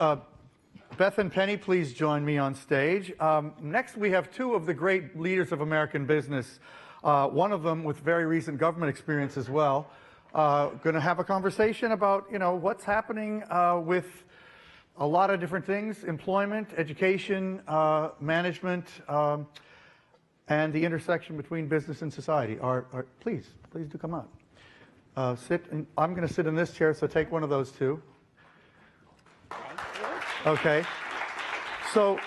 Uh, Beth and Penny, please join me on stage. Next, we have two of the great leaders of American business, one of them with very recent government experience as well, going to have a conversation about, what's happening with a lot of different things: employment, education, management, and the intersection between business and society. Please do come out. I'm going to sit in this chair, so take one of those two. Okay. So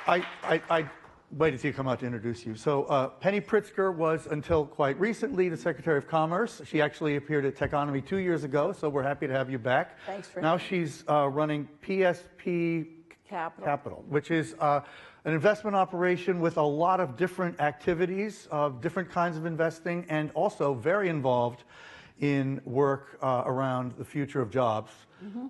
I waited till you come out to introduce you. So Penny Pritzker was, until quite recently, the Secretary of Commerce. She actually appeared at Techonomy 2 years ago, so we're happy to have you back. Thanks for Now she's running PSP Capital, which is an investment operation with a lot of different activities, of different kinds of investing, and also very involved in work around the future of jobs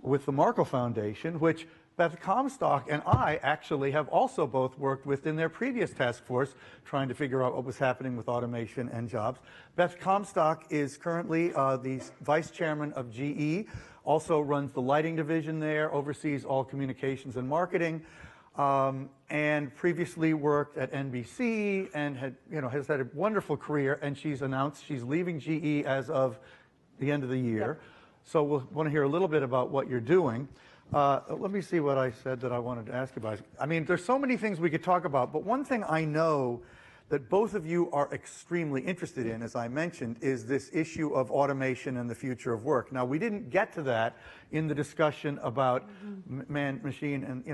with the Markle Foundation, which Beth Comstock and I actually have also both worked with in their previous task force, trying to figure out what was happening with automation and jobs. Beth Comstock is currently the vice chairman of GE, also runs the lighting division there, oversees all communications and marketing, and previously worked at NBC and has had a wonderful career. And she's announced she's leaving GE as of the end of the year. Yep. So we'll want to hear a little bit about what you're doing. Let me see what I said that I wanted to ask about. I mean, there's so many things we could talk about, but one thing I know that both of you are extremely interested in, as I mentioned, is this issue of automation and the future of work. Now, we didn't get to that in the discussion about man-machine and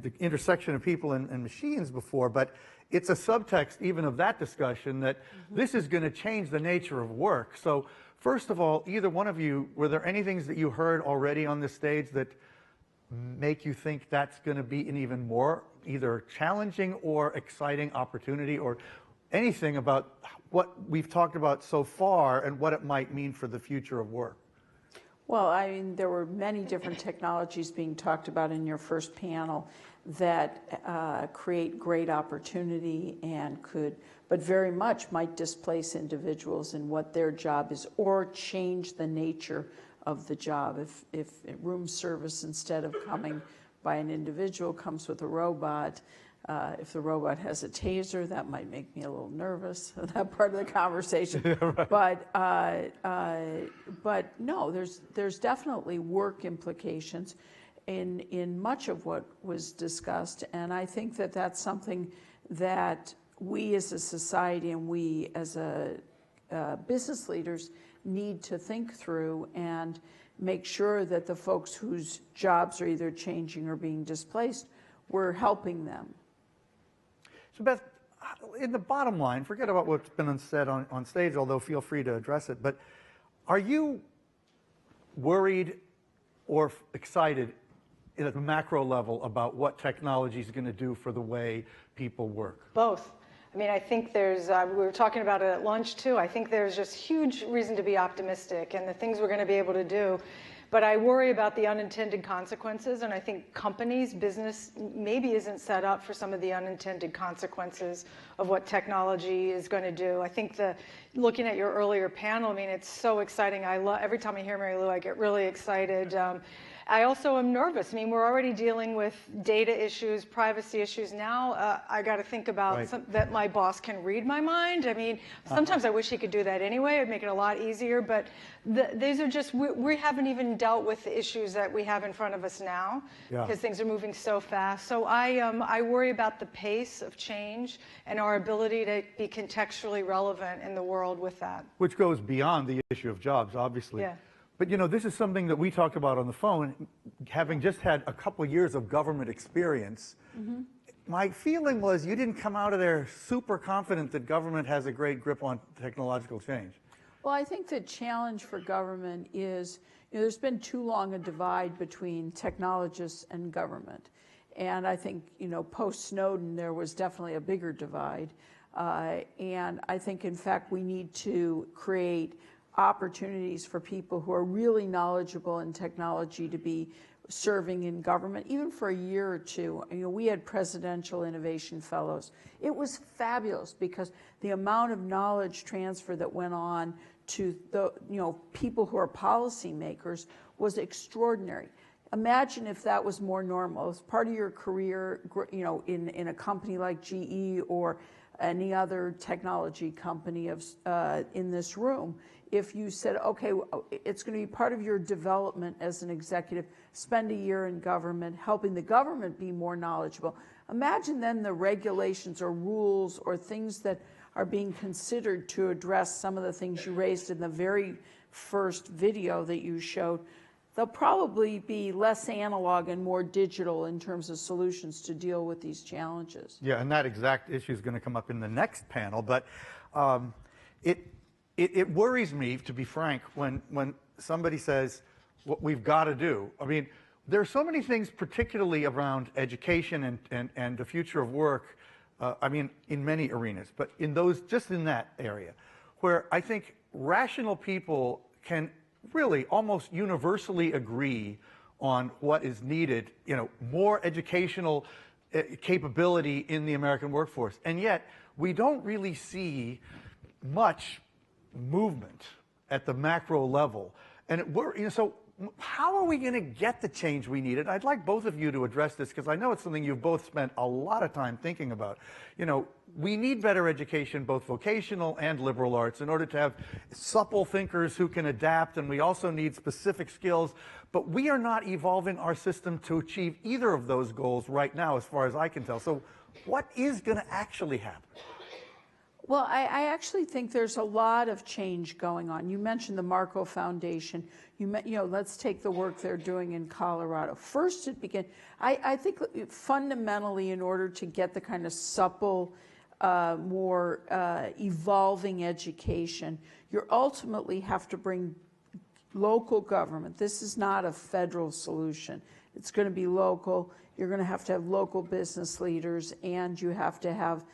the intersection of people and machines before, but it's a subtext even of that discussion that this is going to change the nature of work. So first of all, either one of you, were there any things that you heard already on this stage that make you think that's going to be an even more either challenging or exciting opportunity, or anything about what we've talked about so far and what it might mean for the future of work? Well, I mean, there were many different technologies being talked about in your first panel that create great opportunity and but very much might displace individuals in what their job is, or change the nature of the job. If room service, instead of coming by an individual, comes with a robot, if the robot has a taser, that might make me a little nervous, that part of the conversation. Yeah, right. But no, there's definitely work implications in much of what was discussed, and I think that that's something that we as a society and we as business leaders need to think through and make sure that the folks whose jobs are either changing or being displaced, we're helping them. So Beth, in the bottom line, forget about what's been said on stage, although feel free to address it, but are you worried or excited at the macro level about what technology is going to do for the way people work? Both. I mean, I think there's, we were talking about it at lunch too, I think there's just huge reason to be optimistic and the things we're going to be able to do. But I worry about the unintended consequences, and I think business maybe isn't set up for some of the unintended consequences of what technology is going to do. I think looking at your earlier panel, I mean, it's so exciting. Every time I hear Mary Lou, I get really excited. I also am nervous. I mean, we're already dealing with data issues, privacy issues. Now I got to think about that my boss can read my mind. I mean, sometimes I wish he could do that anyway. It'd make it a lot easier. But these are just, we haven't even dealt with the issues that we have in front of us now, because things are moving so fast. So I worry about the pace of change and our ability to be contextually relevant in the world with that. Which goes beyond the issue of jobs, obviously. Yeah. But this is something that we talked about on the phone, having just had a couple years of government experience. My feeling was you didn't come out of there super confident that government has a great grip on technological change. Well, I think the challenge for government is, there's been too long a divide between technologists and government. And I think, post-Snowden, there was definitely a bigger divide. And I think, in fact, we need to create opportunities for people who are really knowledgeable in technology to be serving in government, even for a year or two. We had presidential innovation fellows. It was fabulous because the amount of knowledge transfer that went on to the people who are policymakers was extraordinary. Imagine if that was more normal. As part of your career, in a company like GE or any other technology company in this room, if you said, okay, it's going to be part of your development as an executive, spend a year in government, helping the government be more knowledgeable. Imagine then the regulations or rules or things that are being considered to address some of the things you raised in the very first video that you showed. They'll probably be less analog and more digital in terms of solutions to deal with these challenges. Yeah, and that exact issue is going to come up in the next panel, but it worries me, to be frank, when somebody says what we've got to do. I mean, there are so many things, particularly around education and the future of work, I mean, in many arenas, but in those, just in that area, where I think rational people can really almost universally agree on what is needed, more educational capability in the American workforce. And yet, we don't really see much movement at the macro level. And so how are we going to get the change we needed? I'd like both of you to address this, because I know it's something you've both spent a lot of time thinking about. We need better education, both vocational and liberal arts, in order to have supple thinkers who can adapt, and we also need specific skills. But we are not evolving our system to achieve either of those goals right now, as far as I can tell. So what is going to actually happen? Well, I actually think there's a lot of change going on. You mentioned the Marco Foundation. Let's take the work they're doing in Colorado. First, it began. I think fundamentally, in order to get the kind of supple, more evolving education, you ultimately have to bring local government. This is not a federal solution. It's going to be local. You're going to have local business leaders, and you have to have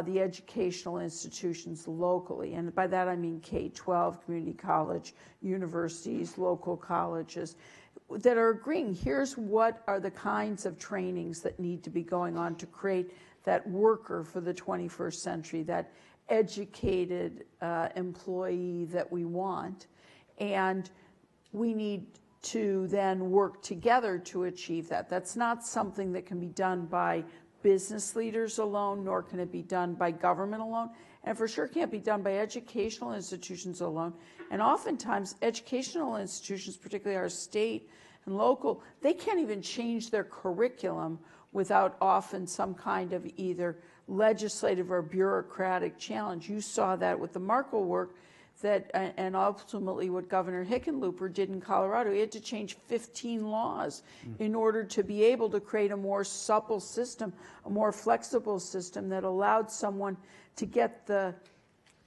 the educational institutions locally. And by that I mean K-12, community college, universities, local colleges, that are agreeing, here's what are the kinds of trainings that need to be going on to create that worker for the 21st century, that educated employee that we want. And we need to then work together to achieve that. That's not something that can be done by business leaders alone, nor can it be done by government alone, and for sure can't be done by educational institutions alone. And oftentimes, educational institutions, particularly our state and local, they can't even change their curriculum without often some kind of either legislative or bureaucratic challenge. You saw that with the Marco work, and ultimately what Governor Hickenlooper did in Colorado. He had to change 15 laws in order to be able to create a more supple system, a more flexible system that allowed someone to get the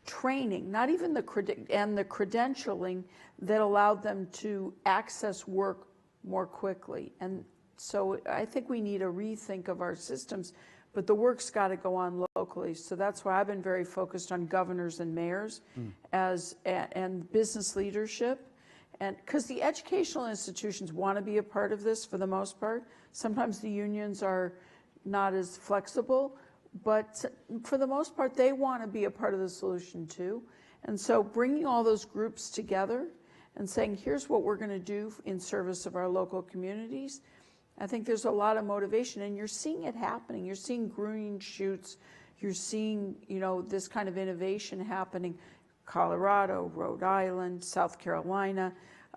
training, not even the credentialing, that allowed them to access work more quickly. And so I think we need a rethink of our systems, but the work's got to go on locally. So that's why I've been very focused on governors and mayors and business leadership. And because the educational institutions want to be a part of this for the most part. Sometimes the unions are not as flexible, but for the most part, they want to be a part of the solution too. And so bringing all those groups together and saying, here's what we're going to do in service of our local communities, I think there's a lot of motivation, and you're seeing it happening. You're seeing green shoots. You're seeing, this kind of innovation happening. Colorado, Rhode Island, South Carolina.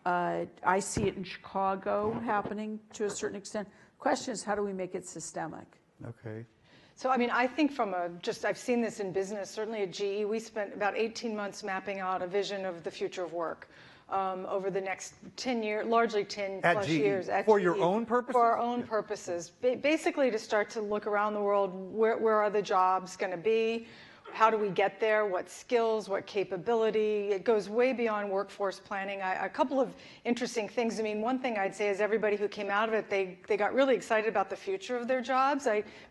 I see it in Chicago happening to a certain extent. The question is, how do we make it systemic? Okay. So, I mean, I think I've seen this in business, certainly at GE, we spent about 18 months mapping out a vision of the future of work. Over the next 10 years, largely 10 plus years. For your own purposes? For our own purposes. Basically to start to look around the world, where are the jobs going to be? How do we get there? What skills, what capability? It goes way beyond workforce planning. A couple of interesting things. I mean, one thing I'd say is everybody who came out of it, they got really excited about the future of their jobs.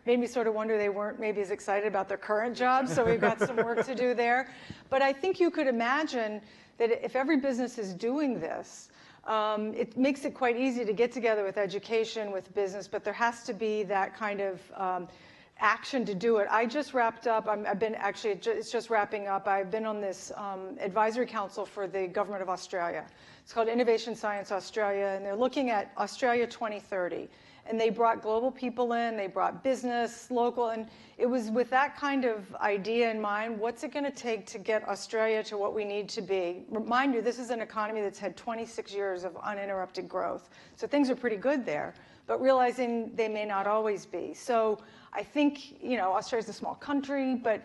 Made me sort of wonder they weren't maybe as excited about their current jobs, so we've got some work to do there. But I think you could imagine that if every business is doing this, it makes it quite easy to get together with education, with business, but there has to be that kind of action to do it. I just wrapped up, I've been actually, it's just wrapping up. I've been on this advisory council for the government of Australia. It's called Innovation Science Australia, and they're looking at Australia 2030. And they brought global people in, they brought business, local, and it was with that kind of idea in mind, what's it going to take to get Australia to what we need to be? Remind you, this is an economy that's had 26 years of uninterrupted growth. So things are pretty good there, but realizing they may not always be. So I think, you know, Australia's a small country, but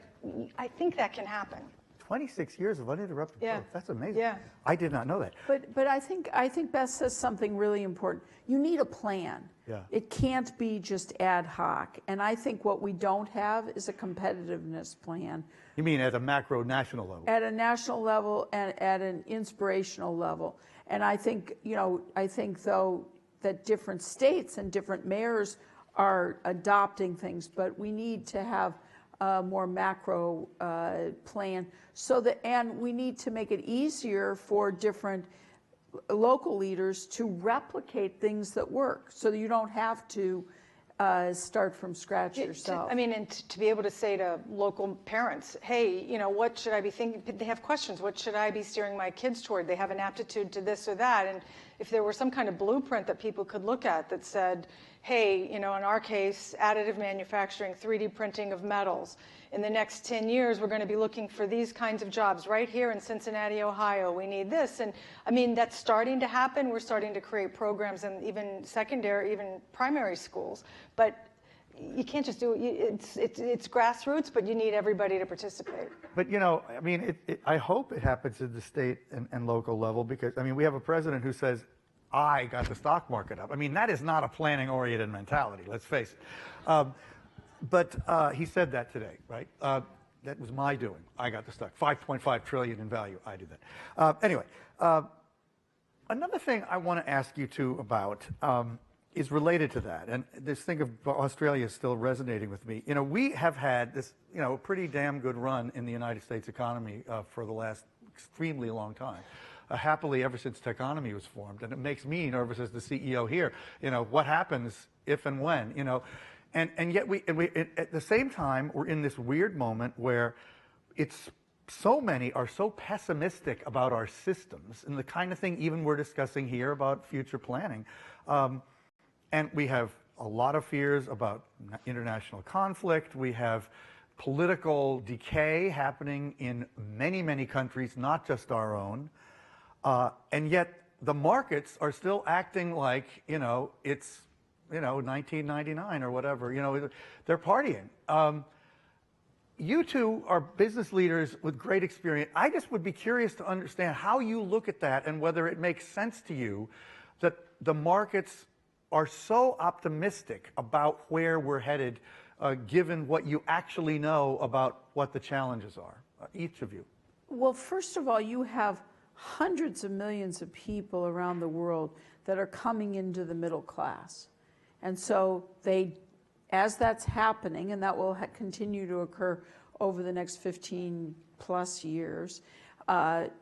I think that can happen. 26 years of uninterrupted growth. That's amazing. Yeah. I did not know that. But I think Beth says something really important. You need a plan. Yeah. It can't be just ad hoc. And I think what we don't have is a competitiveness plan. You mean at a macro national level? At a national level and at an inspirational level. And I think, you know, though that different states and different mayors are adopting things, but we need to have a more macro plan so that, and we need to make it easier for different local leaders to replicate things that work so that you don't have to start from scratch yourself. I mean, and to be able to say to local parents, hey, you know, what should I be thinking? They have questions. What should I be steering my kids toward? They have an aptitude to this or that. And if there were some kind of blueprint that people could look at that said, hey, you know, in our case, additive manufacturing, 3D printing of metals. In the next 10 years, we're going to be looking for these kinds of jobs right here in Cincinnati, Ohio. We need this. And I mean, that's starting to happen. We're starting to create programs in even secondary, even primary schools. But you can't just do it. It's grassroots, but you need everybody to participate. But, you know, I mean, I hope it happens at the state and local level because, I mean, we have a president who says, I got the stock market up. I mean, that is not a planning-oriented mentality, let's face it. But he said that today, right? That was my doing. I got the stock. 5.5 trillion in value. I did that. Anyway, another thing I want to ask you two about is related to that. And this thing of Australia is still resonating with me. You know, we have had this, you know, pretty damn good run in the United States economy for the last extremely long time. Happily ever since Techonomy was formed, and it makes me nervous as the CEO here. You know, what happens if and when, you know, and yet we at the same time we're in this weird moment where it's so many are so pessimistic about our systems and the kind of thing even we're discussing here about future planning, and we have a lot of fears about international conflict. We have political decay happening in many countries, not just our own. And yet the markets are still acting like, you know, it's, you know, 1999 or whatever, you know, they're partying. You two are business leaders with great experience. I just would be curious to understand how you look at that and whether it makes sense to you that the markets are so optimistic about where we're headed, given what you actually know about what the challenges are, each of you. Well, first of all, you have hundreds of millions of people around the world that are coming into the middle class. And so as that's happening, and that will continue to occur over the next 15 plus years,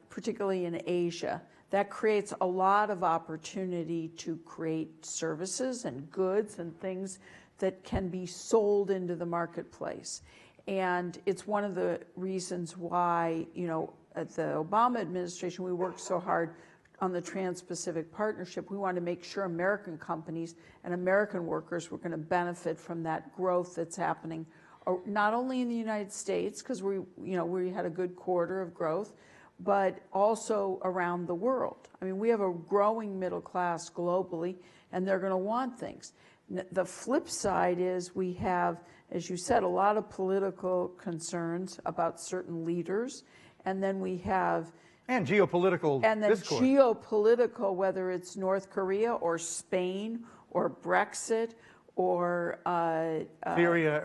particularly in Asia, that creates a lot of opportunity to create services and goods and things that can be sold into the marketplace. And it's one of the reasons why, you know, at the Obama administration, we worked so hard on the Trans-Pacific Partnership. We wanted to make sure American companies and American workers were going to benefit from that growth that's happening, not only in the United States, because we had a good quarter of growth, but also around the world. I mean, we have a growing middle class globally, and they're going to want things. The flip side is we have, as you said, a lot of political concerns about certain leaders. And then we have... And geopolitical discourse. Geopolitical, whether it's North Korea or Spain or Brexit or Syria,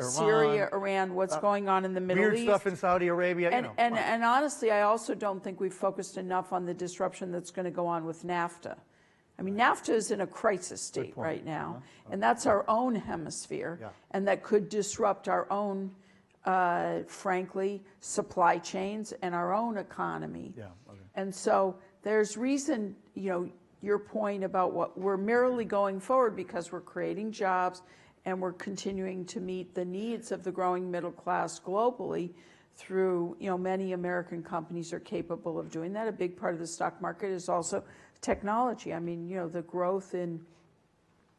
Iran, what's going on in the Middle East. Weird stuff in Saudi Arabia. And honestly, I also don't think we've focused enough on the disruption that's going to go on with NAFTA. I mean, NAFTA is in a crisis state right now, and that's our own hemisphere, and that could disrupt our own frankly, supply chains and our own economy. And so there's reason, you know, your point about what we're merely going forward because we're creating jobs and we're continuing to meet the needs of the growing middle class globally through, many American companies are capable of doing that. A big part of the stock market is also technology. I mean, the growth in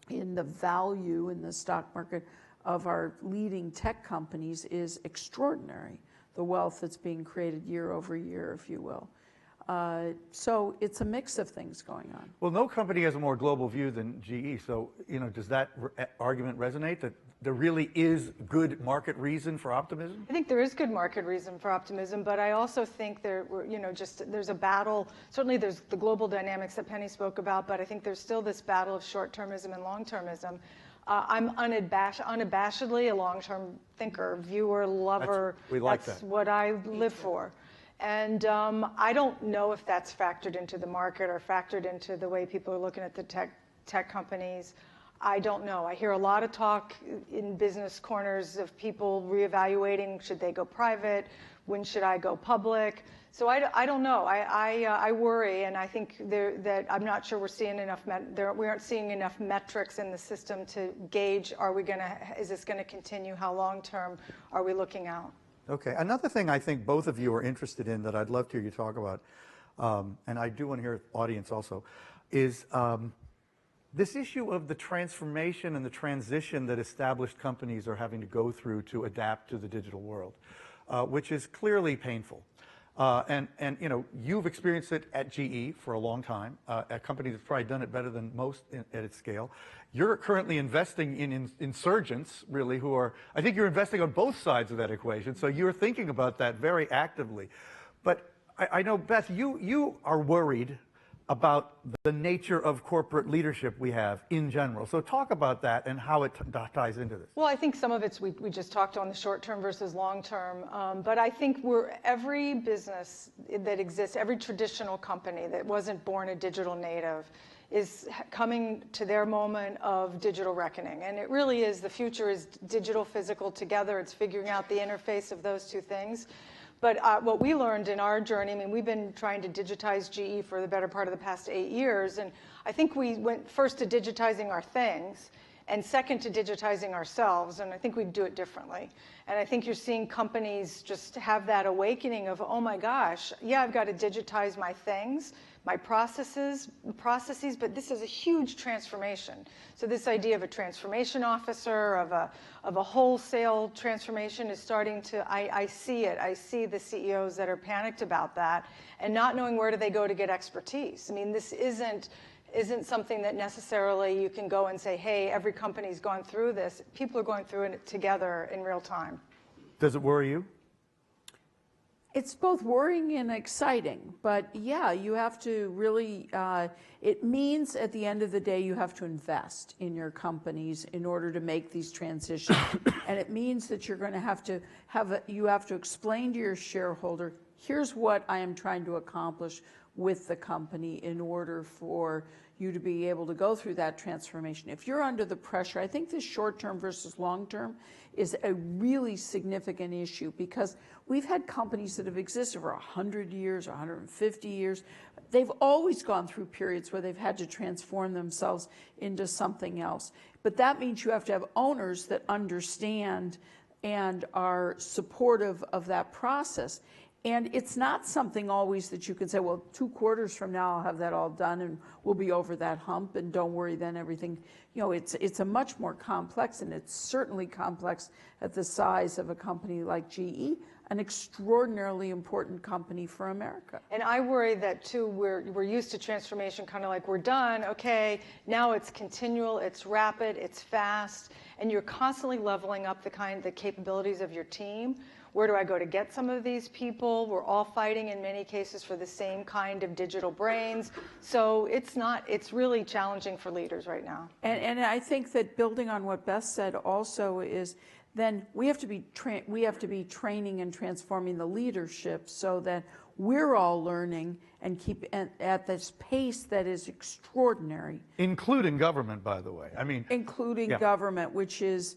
the value in the stock market of our leading tech companies is extraordinary, the wealth that's being created year over year, if you will. So it's a mix of things going on. Well, no company has a more global view than GE. So, does that argument resonate that there really is good market reason for optimism? I think there is good market reason for optimism, but I also think there's a battle. Certainly there's the global dynamics that Penny spoke about, but I think there's still this battle of short-termism and long-termism. I'm unabashedly a long-term thinker, viewer, lover. That's what I live for. And I don't know if that's factored into the market or factored into the way people are looking at the tech companies. I don't know. I hear a lot of talk in business corners of people reevaluating, should they go private? When should I go public? So I don't know. I worry, and I think that I'm not sure we're seeing enough. We aren't seeing enough metrics in the system to gauge: is this going to continue? How long term are we looking out? Okay. Another thing I think both of you are interested in that I'd love to hear you talk about, and I do want to hear the audience also, is this issue of the transformation and the transition that established companies are having to go through to adapt to the digital world, which is clearly painful. And you've experienced it at GE for a long time, a company that's probably done it better than most at its scale. You're currently investing in insurgents, really, who are, I think you're investing on both sides of that equation, so you're thinking about that very actively. But I know, Beth, you are worried about the nature of corporate leadership we have in general. So talk about that and how it ties into this. Well, I think some of it's we just talked on the short term versus long term. But I think every business that exists, every traditional company that wasn't born a digital native is coming to their moment of digital reckoning. And it really is, the future is digital, physical together. It's figuring out the interface of those two things. But what we learned in our journey, I mean, we've been trying to digitize GE for the better part of the past 8 years. And I think we went first to digitizing our things and second to digitizing ourselves. And I think we'd do it differently. And I think you're seeing companies just have that awakening of, oh my gosh, yeah, I've got to digitize my things, my processes, but this is a huge transformation. So this idea of a transformation officer, of a wholesale transformation is starting to, I see it. I see the CEOs that are panicked about that and not knowing where do they go to get expertise. I mean, this isn't something that necessarily you can go and say, hey, every company's gone through this. People are going through it together in real time. Does it worry you? It's both worrying and exciting, but yeah, you have to really, it means at the end of the day, you have to invest in your companies in order to make these transitions. And it means that you're going to have to you have to explain to your shareholder, here's what I am trying to accomplish with the company in order for you to be able to go through that transformation. If you're under the pressure, I think this short-term versus long-term is a really significant issue because we've had companies that have existed for 100 years, 150 years. They've always gone through periods where they've had to transform themselves into something else. But that means you have to have owners that understand and are supportive of that process. And it's not something always that you can say, well, 2 quarters from now I'll have that all done and we'll be over that hump and don't worry, then everything, it's a much more complex, and it's certainly complex at the size of a company like GE, an extraordinarily important company for America. And I worry that too, we're used to transformation, kind of like we're done, okay, now it's continual, it's rapid, it's fast, and you're constantly leveling up the capabilities of your team. Where do I go to get some of these people? We're all fighting in many cases for the same kind of digital brains. So it's really challenging for leaders right now. And I think that building on what Beth said also is then we have to be training and transforming the leadership so that we're all learning and keep at this pace that is extraordinary. Including government, by the way. I mean, including government, which is,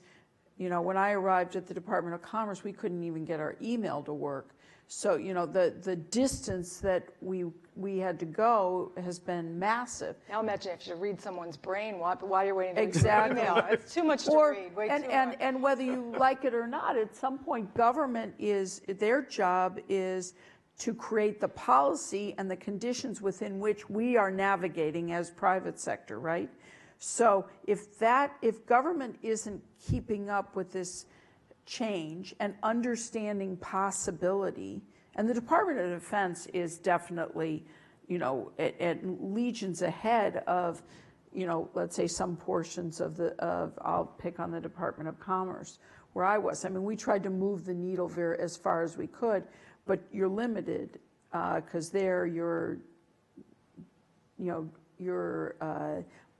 when I arrived at the Department of Commerce, we couldn't even get our email to work. So, the distance that we had to go has been massive. Now imagine if you read someone's brain while you're waiting to Exactly. read your email. It's too much to read, way too much. And whether you like it or not, at some point, their job is to create the policy and the conditions within which we are navigating as private sector, right? So if government isn't keeping up with this change and understanding possibility, and the Department of Defense is definitely, at legions ahead of, let's say some portions of I'll pick on the Department of Commerce where I was. I mean, we tried to move the needle as far as we could, but you're limited because there your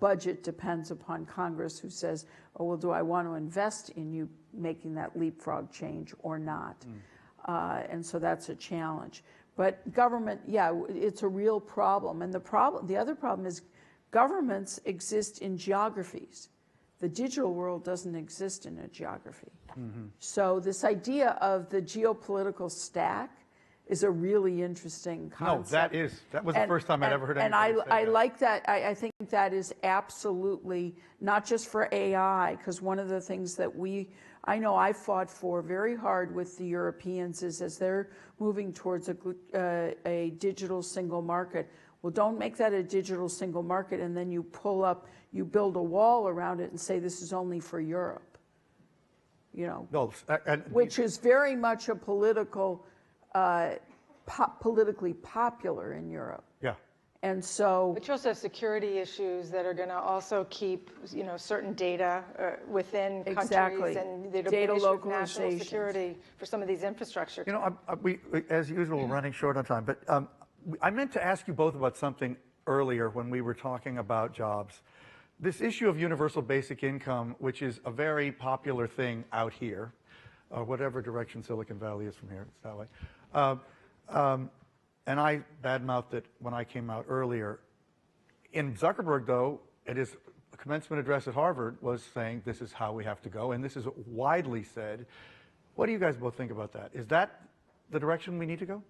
budget depends upon Congress, who says, oh, well, do I want to invest in you making that leapfrog change or not? And so that's a challenge. But government, it's a real problem. And the other problem is governments exist in geographies. The digital world doesn't exist in a geography. So this idea of the geopolitical stack is a really interesting concept. No, that was the first time I'd ever heard anything And say that. I like that. I think that is absolutely, not just for AI, because one of the things that I know I fought for very hard with the Europeans is, as they're moving towards a digital single market, well, don't make that a digital single market and then you build a wall around it and say this is only for Europe. No, Which is very much a politically popular in Europe. Yeah. And so, But you also have security issues that are going to also keep, certain data within Exactly. countries, and there'll be Data an issue of national localization. security for some of these infrastructure. we, as usual, we're running short on time, but I meant to ask you both about something earlier when we were talking about jobs. This issue of universal basic income, which is a very popular thing out here, whatever direction Silicon Valley is from here, it's that way. And I badmouthed it when I came out earlier. In Zuckerberg, though, it is a commencement address at Harvard was saying this is how we have to go, and this is widely said. What do you guys both think about that? Is that the direction we need to go?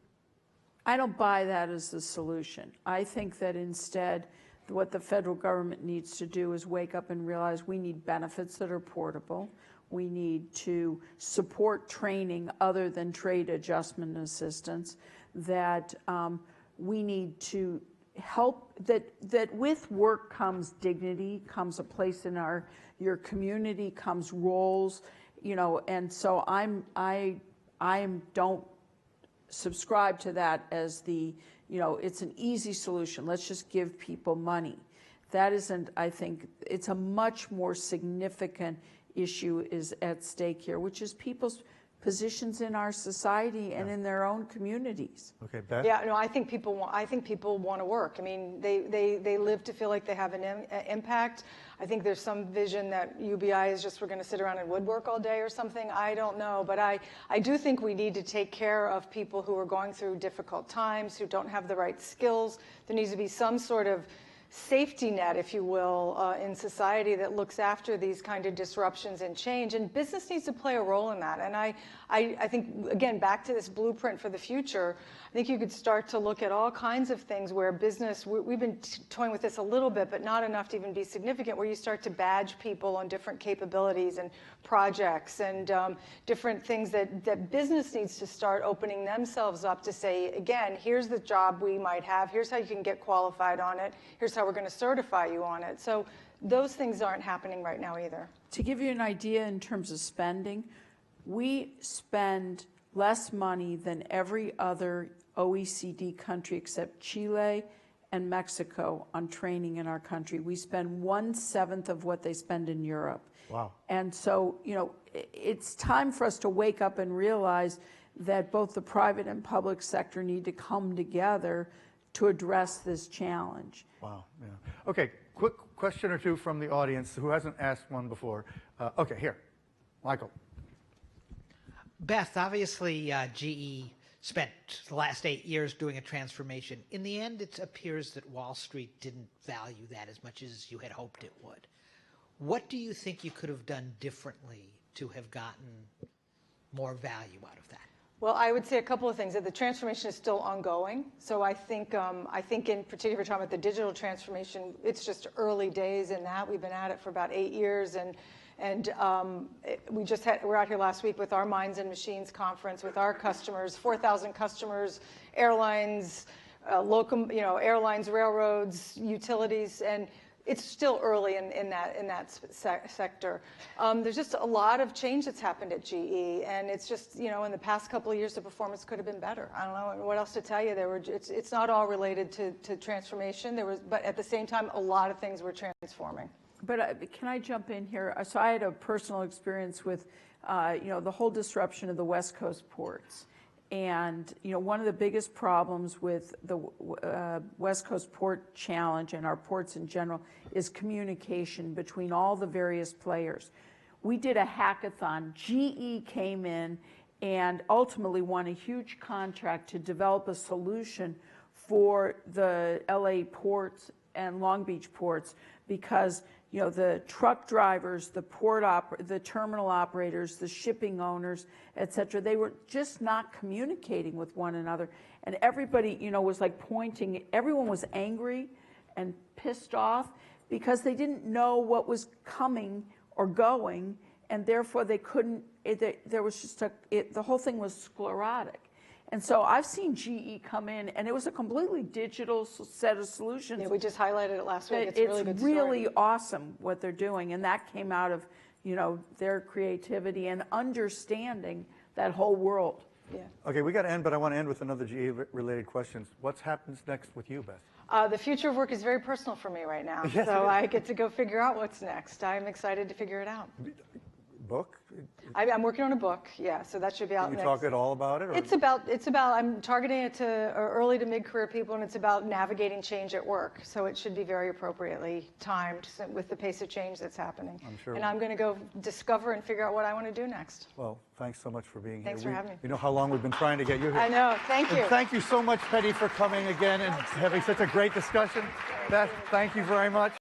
I don't buy that as the solution. I think that instead, what the federal government needs to do is wake up and realize we need benefits that are portable. We need to support training other than trade adjustment assistance, that we need to help, that with work comes dignity, comes a place in your community, comes roles, and so I don't subscribe to that as it's an easy solution. Let's just give people money. That isn't, I think, it's a much more significant issue is at stake here, which is people's positions in our society and in their own communities. Okay, Beth? Yeah, no, I think people want to work. I mean, they live to feel like they have an impact. I think there's some vision that UBI is just we're going to sit around and woodwork all day or something. I don't know, but I do think we need to take care of people who are going through difficult times, who don't have the right skills. There needs to be some sort of safety net, if you will, in society that looks after these kind of disruptions and change. And business needs to play a role in that. And I think, again, back to this blueprint for the future, I think you could start to look at all kinds of things where business, we've been toying with this a little bit, but not enough to even be significant, where you start to badge people on different capabilities and projects and different things that business needs to start opening themselves up to say, again, here's the job we might have, here's how you can get qualified on it, here's how we're going to certify you on it. So those things aren't happening right now either. To give you an idea in terms of spending, we spend less money than every other OECD country except Chile and Mexico on training in our country. We spend 1/7 of what they spend in Europe. Wow. And so, it's time for us to wake up and realize that both the private and public sector need to come together to address this challenge. Wow, yeah. Okay, quick question or two from the audience who hasn't asked one before. Okay, here, Michael. Beth, obviously GE spent the last 8 years doing a transformation. In the end, it appears that Wall Street didn't value that as much as you had hoped it would. What do you think you could have done differently to have gotten more value out of that? Well, I would say a couple of things. That the transformation is still ongoing. So I think in particular, if we're talking about the digital transformation, it's just early days in that. We've been at it for about 8 years, and we're out here last week with our Minds and Machines conference with our customers, 4,000 customers, airlines, airlines, railroads, utilities, and it's still early in that sector. There's just a lot of change that's happened at GE, and it's just, in the past couple of years, the performance could have been better. I don't know what else to tell you. It's not all related to transformation. But at the same time, a lot of things were transforming. But can I jump in here? So I had a personal experience with, the whole disruption of the West Coast ports. And, one of the biggest problems with the West Coast port challenge and our ports in general is communication between all the various players. We did a hackathon. GE came in and ultimately won a huge contract to develop a solution for the LA ports and Long Beach ports because the truck drivers, the terminal operators, the shipping owners, et cetera, they were just not communicating with one another. And everybody, was like pointing, everyone was angry and pissed off because they didn't know what was coming or going, and therefore they couldn't, there was just the whole thing was sclerotic. And so I've seen GE come in, and it was a completely digital set of solutions. Yeah, we just highlighted it last week. It's a really good story. It's really awesome what they're doing, and that came out of, their creativity and understanding that whole world. Yeah. Okay, we got to end, but I want to end with another GE-related question. What happens next with you, Beth? The future of work is very personal for me right now, Yes, so I get to go figure out what's next. I'm excited to figure it out. Book? I'm working on a book, yeah, so that should be out Can you next. talk at all about it? Or? It's about, I'm targeting it to early to mid-career people, and it's about navigating change at work. So it should be very appropriately timed with the pace of change that's happening. I'm sure. And I'm going to go discover and figure out what I want to do next. Well, thanks so much for being here. Thanks for having me. You know how long we've been trying to get you here. I know, thank you. And thank you so much, Penny, for coming again and having such a great discussion. Beth, thank you very much.